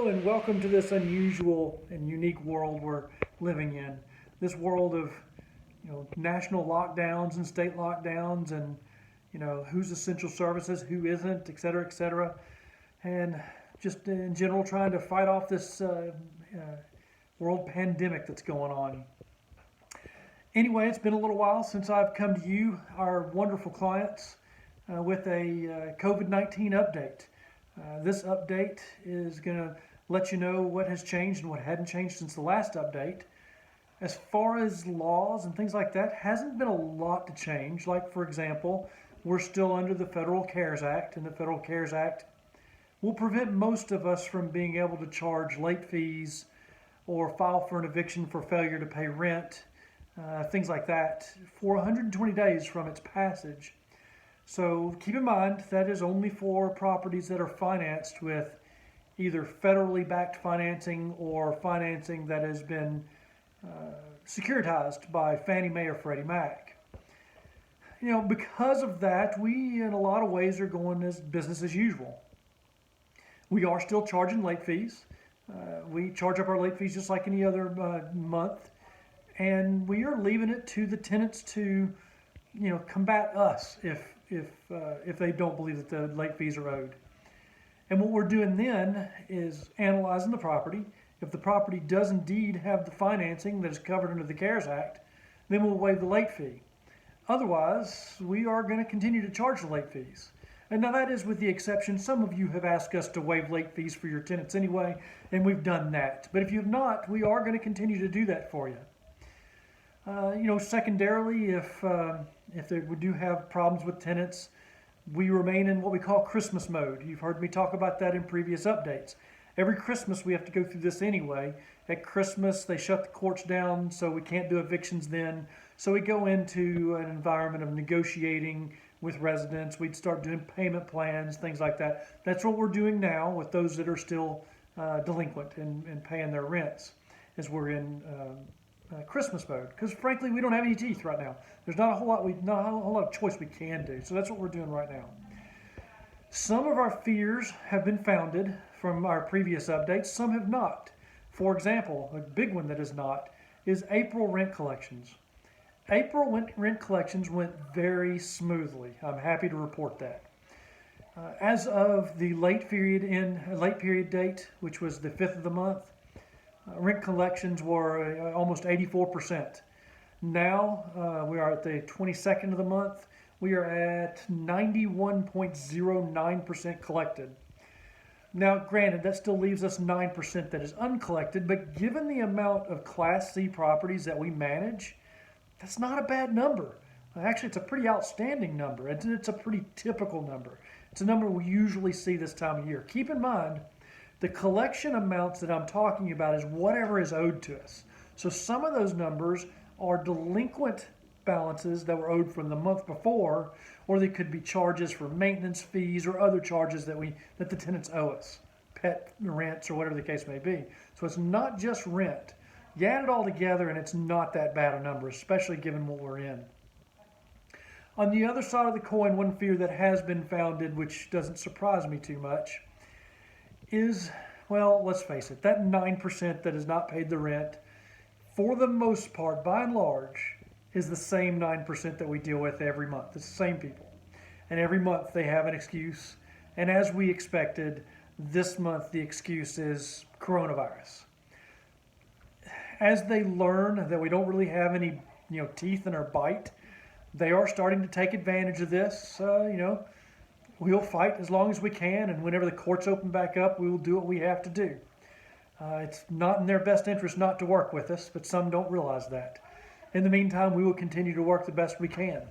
Hello and welcome to this unusual and unique world we're living in. This world of, national lockdowns and state lockdowns and, who's essential services, who isn't, et cetera, et cetera. And just in general trying to fight off this world pandemic that's going on. Anyway, it's been a little while since I've come to you, our wonderful clients, with a COVID-19 update. This update is going to let you know what has changed and what hadn't changed since the last update. As far as laws and things like that, hasn't been a lot to change. Like, for example, we're still under the Federal CARES Act, and the Federal CARES Act will prevent most of us from being able to charge late fees or file for an eviction for failure to pay rent, things like that, for 120 days from its passage. So keep in mind that is only for properties that are financed with either federally backed financing or financing that has been securitized by Fannie Mae or Freddie Mac. Because of that, we in a lot of ways are going as business as usual. We are still charging late fees. We charge up our late fees just like any other month, and we are leaving it to the tenants to, combat us if they don't believe that the late fees are owed. And what we're doing then is analyzing the property. If the property does indeed have the financing that is covered under the CARES Act, then we'll waive the late fee. Otherwise, we are going to continue to charge the late fees. And now that is with the exception, some of you have asked us to waive late fees for your tenants anyway, and we've done that. But if you have not, we are going to continue to do that for you. Secondarily, if we do have problems with tenants, we remain in what we call Christmas mode. You've heard me talk about that in previous updates. Every Christmas we have to go through this anyway. At Christmas they shut the courts down, so we can't do evictions then. So we go into an environment of negotiating with residents. We'd start doing payment plans, things like that. That's what we're doing now with those that are still delinquent and paying their rents, as we're in Christmas mode, because frankly we don't have any teeth right now. There's not a whole lot of choice we can do, so that's what we're doing right now. Some of our fears have been founded from our previous updates, some have not. For example, a big one that is not is April rent collections. April rent collections went very smoothly. I'm happy to report that. As of the late period date, which was the 5th of the month, rent collections were almost 84%. Now we are at the 22nd of the month. We are at 91.09% collected. Now, granted, that still leaves us 9% that is uncollected, but given the amount of Class C properties that we manage, that's not a bad number. Actually, it's a pretty outstanding number. It's a pretty typical number. It's a number we usually see this time of year. Keep in mind, the collection amounts that I'm talking about is whatever is owed to us. So some of those numbers are delinquent balances that were owed from the month before, or they could be charges for maintenance fees or other charges that the tenants owe us, pet rents or whatever the case may be. So it's not just rent. You add it all together and it's not that bad a number, especially given what we're in. On the other side of the coin, one fear that has been founded, which doesn't surprise me too much, is, well, let's face it, that 9% that has not paid the rent, for the most part, by and large, is the same 9% that we deal with every month. It's the same people. And every month they have an excuse. And as we expected, this month the excuse is coronavirus. As they learn that we don't really have any, teeth in our bite, they are starting to take advantage of this. We'll fight as long as we can, and whenever the courts open back up, we will do what we have to do. It's not in their best interest not to work with us, but some don't realize that. In the meantime, we will continue to work the best we can.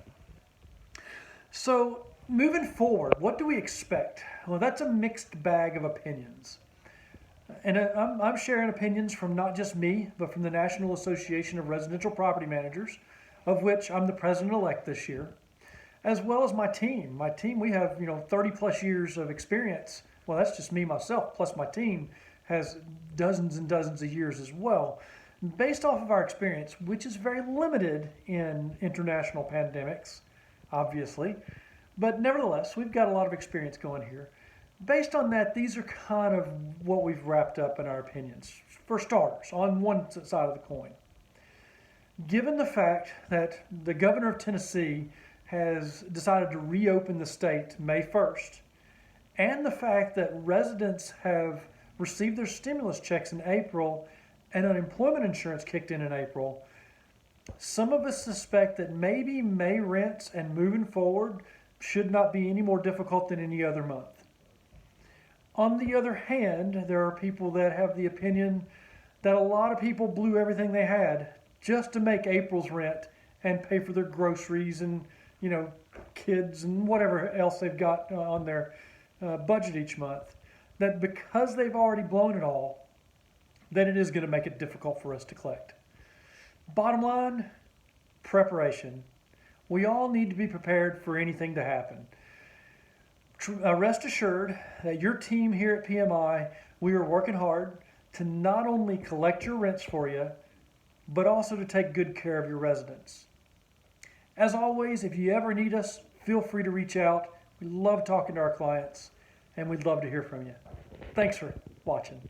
So, moving forward, what do we expect? Well, that's a mixed bag of opinions. And I'm sharing opinions from not just me, but from the National Association of Residential Property Managers, of which I'm the president-elect this year, as well as my team. My team, we have 30 plus years of experience. Well, that's just me, myself, plus my team has dozens and dozens of years as well. Based off of our experience, which is very limited in international pandemics, obviously, but nevertheless, we've got a lot of experience going here. Based on that, these are kind of what we've wrapped up in our opinions. For starters, on one side of the coin, given the fact that the governor of Tennessee has decided to reopen the state May 1st, and the fact that residents have received their stimulus checks in April and unemployment insurance kicked in April, some of us suspect that maybe May rents and moving forward should not be any more difficult than any other month. On the other hand, there are people that have the opinion that a lot of people blew everything they had just to make April's rent and pay for their groceries and, kids and whatever else they've got on their budget each month. That because they've already blown it all, that it is going to make it difficult for us to collect. Bottom line, preparation. We all need to be prepared for anything to happen. Rest assured that your team here at PMI, we are working hard to not only collect your rents for you, but also to take good care of your residents. As always, if you ever need us, feel free to reach out. We love talking to our clients, and we'd love to hear from you. Thanks for watching.